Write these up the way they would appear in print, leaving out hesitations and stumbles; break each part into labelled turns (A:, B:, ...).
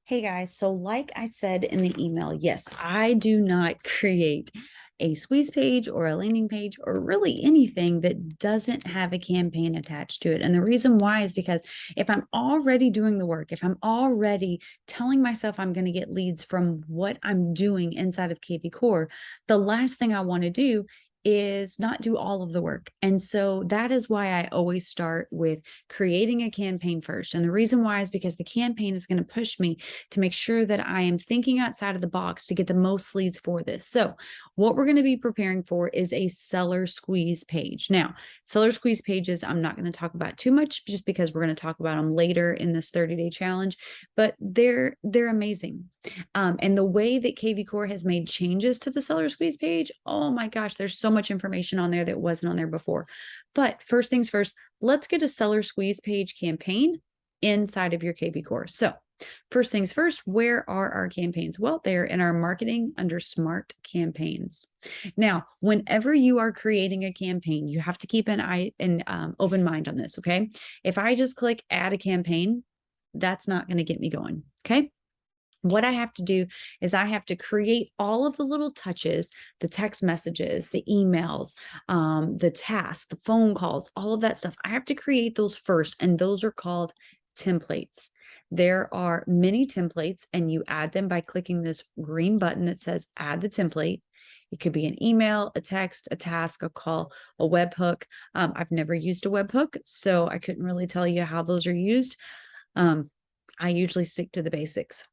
A: Hey guys, so like I said in the email, yes, I do not create a squeeze page or a landing page or really anything that doesn't have a campaign attached to it. And the reason why is because if I'm already doing the work, if I'm already telling myself I'm going to get leads from what I'm doing inside of kvCORE, the last thing I want to do is not do all of the work. And so that is why I always start with creating a campaign first. And the reason why is because the campaign is going to push me to make sure that I am thinking outside of the box to get the most leads for this. So what we're going to be preparing for is a seller squeeze page. Now, seller squeeze pages, I'm not going to talk about too much just because we're going to talk about them later in this 30-day challenge, but they're amazing. And the way that kvCORE has made changes to the seller squeeze page, oh my gosh, there's so much information on there that wasn't on there before. But first things first, let's get a seller squeeze page campaign inside of your kvCORE. So first things first, where are our campaigns? Well, they're in our marketing under smart campaigns. Now, whenever you are creating a campaign, you have to keep an open mind on this, okay? If I just click add a campaign, that's not going to get me going, okay? What I have to do is I have to create all of the little touches, the text messages, the emails, the tasks, the phone calls, all of that stuff. I have to create those first, and those are called templates. There are many templates, and you add them by clicking this green button that says add the template. It could be an email, a text, a task, a call, a webhook. I've never used a webhook, so I couldn't really tell you how those are used. I usually stick to the basics.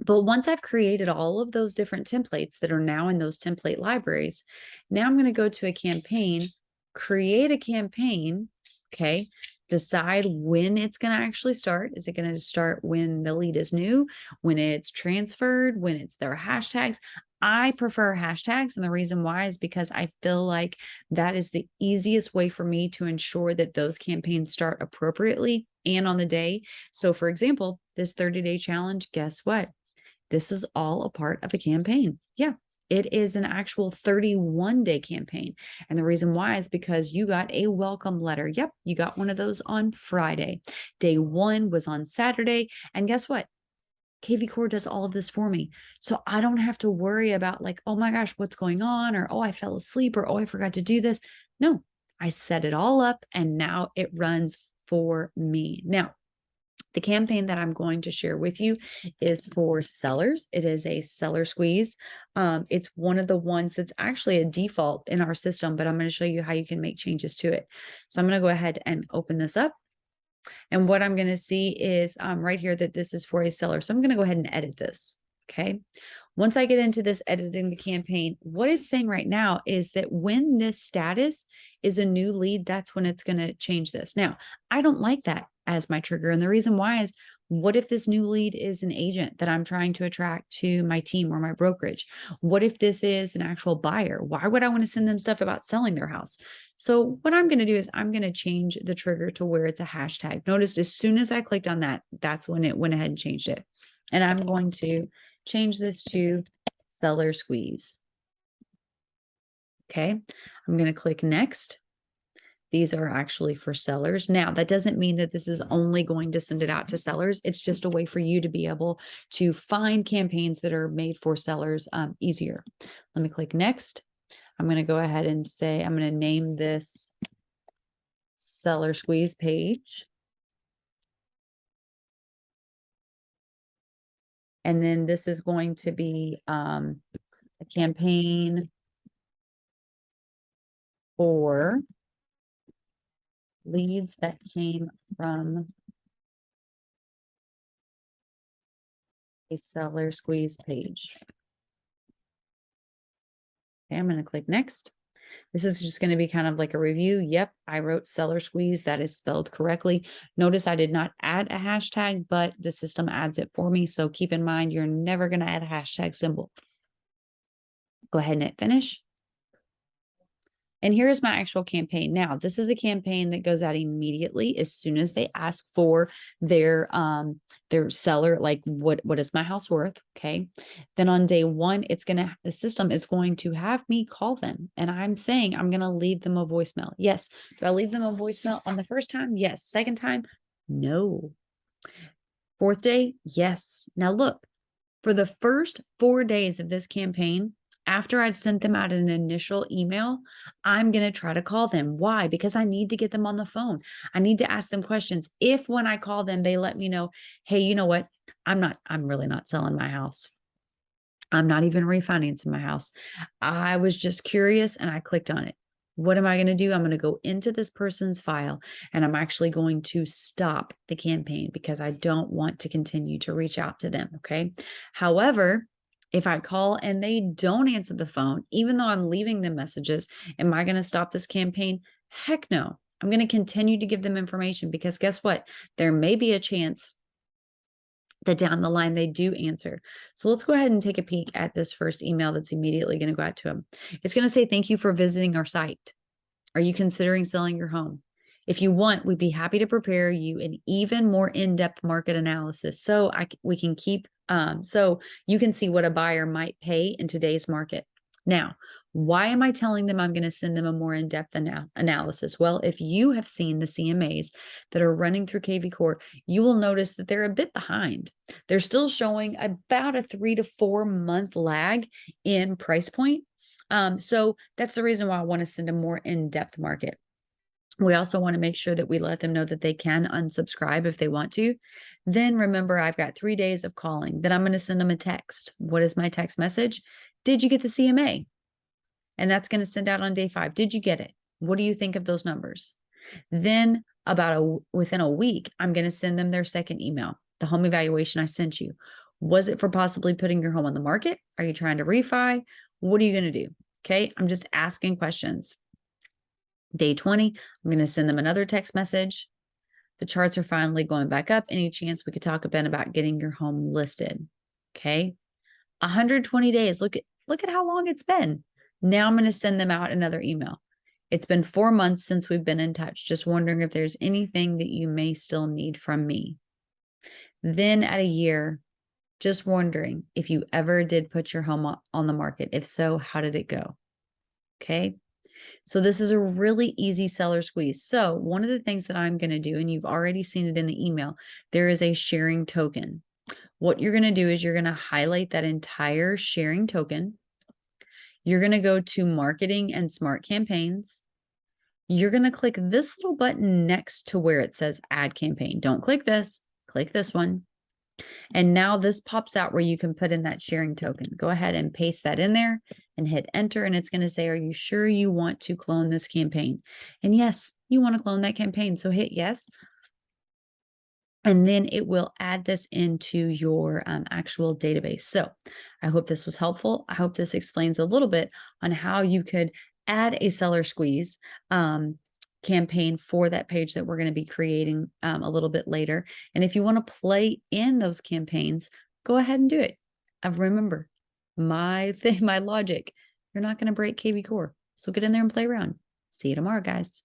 A: But once I've created all of those different templates that are now in those template libraries, now I'm going to go to a campaign, create a campaign, okay, decide when it's going to actually start. Is it going to start when the lead is new, when it's transferred, when it's their hashtags? I prefer hashtags. And the reason why is because I feel like that is the easiest way for me to ensure that those campaigns start appropriately and on the day. So for example, this 30-day challenge, guess what? This is all a part of a campaign. Yeah, it is an actual 31-day campaign. And the reason why is because you got a welcome letter. Yep, you got one of those on Friday. Day one was on Saturday. And guess what? kvCORE does all of this for me. So I don't have to worry about like, oh my gosh, what's going on? Or, oh, I fell asleep, or, oh, I forgot to do this. No, I set it all up and now it runs for me. Now, the campaign that I'm going to share with you is for sellers. It is a seller squeeze. It's one of the ones that's actually a default in our system, but I'm going to show you how you can make changes to it. So I'm going to go ahead and open this up. And what I'm going to see is right here that this is for a seller. So I'm going to go ahead and edit this. Okay. Once I get into this editing the campaign, what it's saying right now is that when this status is a new lead, that's when it's going to change this. Now, I don't like that as my trigger. And the reason why is, what if this new lead is an agent that I'm trying to attract to my team or my brokerage? What if this is an actual buyer? Why would I want to send them stuff about selling their house? So what I'm going to do is I'm going to change the trigger to where it's a hashtag. Notice as soon as I clicked on that, that's when it went ahead and changed it. And I'm going to change this to seller squeeze. Okay, I'm going to click next. These are actually for sellers. Now, that doesn't mean that this is only going to send it out to sellers. It's just a way for you to be able to find campaigns that are made for sellers easier. Let me click next. I'm going to go ahead and say, I'm going to name this seller squeeze page. And then this is going to be a campaign for leads that came from a seller squeeze page. Okay, I'm going to click next. This is just going to be kind of like a review. Yep, I wrote seller squeeze. That is spelled correctly. Notice I did not add a hashtag, but the system adds it for me. So keep in mind, you're never going to add a hashtag symbol. Go ahead and hit finish. And here's my actual campaign. Now, this is a campaign that goes out immediately as soon as they ask for their seller, like what is my house worth? Okay. Then on day one, the system is going to have me call them. And I'm saying I'm going to leave them a voicemail. Yes. Do I leave them a voicemail on the first time? Yes. Second time? No. Fourth day, yes. Now look, for the first 4 days of this campaign, after I've sent them out an initial email, I'm going to try to call them. Why? Because I need to get them on the phone. I need to ask them questions. If when I call them, they let me know, hey, you know what? I'm really not selling my house. I'm not even refinancing my house. I was just curious and I clicked on it. What am I going to do? I'm going to go into this person's file and I'm actually going to stop the campaign because I don't want to continue to reach out to them. Okay. However, if I call and they don't answer the phone, even though I'm leaving them messages, am I going to stop this campaign? Heck no. I'm going to continue to give them information because guess what? There may be a chance that down the line they do answer. So let's go ahead and take a peek at this first email that's immediately going to go out to them. It's going to say, thank you for visiting our site. Are you considering selling your home? If you want, we'd be happy to prepare you an even more in-depth market analysis so we can keep so you can see what a buyer might pay in today's market. Now, why am I telling them I'm going to send them a more in-depth analysis? Well, if you have seen the CMAs that are running through kvCORE, you will notice that they're a bit behind. They're still showing about a 3 to 4 month lag in price point. So that's the reason why I want to send a more in-depth market. We also want to make sure that we let them know that they can unsubscribe if they want to. Then remember, I've got 3 days of calling. Then I'm going to send them a text. What is my text message? Did you get the CMA? And that's going to send out on day 5. Did you get it? What do you think of those numbers? Then within a week, I'm going to send them their second email, the home evaluation I sent you. Was it for possibly putting your home on the market? Are you trying to refi? What are you going to do? Okay. I'm just asking questions. Day 20, I'm going to send them another text message. The charts are finally going back up. Any chance we could talk a bit about getting your home listed? Okay. 120 days. Look at how long it's been. Now I'm going to send them out another email. It's been 4 months since we've been in touch. Just wondering if there's anything that you may still need from me. Then at a year, just wondering if you ever did put your home on the market. If so, how did it go? Okay. So this is a really easy seller squeeze. So one of the things that I'm going to do, and you've already seen it in the email, there is a sharing token. What you're going to do is you're going to highlight that entire sharing token. You're going to go to marketing and smart campaigns. You're going to click this little button next to where it says add campaign. Don't click this one. And now this pops out where you can put in that sharing token. Go ahead and paste that in there and hit enter. And it's going to say, are you sure you want to clone this campaign? And yes, you want to clone that campaign. So hit yes. And then it will add this into your actual database. So I hope this was helpful. I hope this explains a little bit on how you could add a seller squeeze campaign for that page that we're going to be creating a little bit later. And if you want to play in those campaigns, go ahead and do it. Remember, my logic, you're not going to break kvCORE. So get in there and play around. See you tomorrow, guys.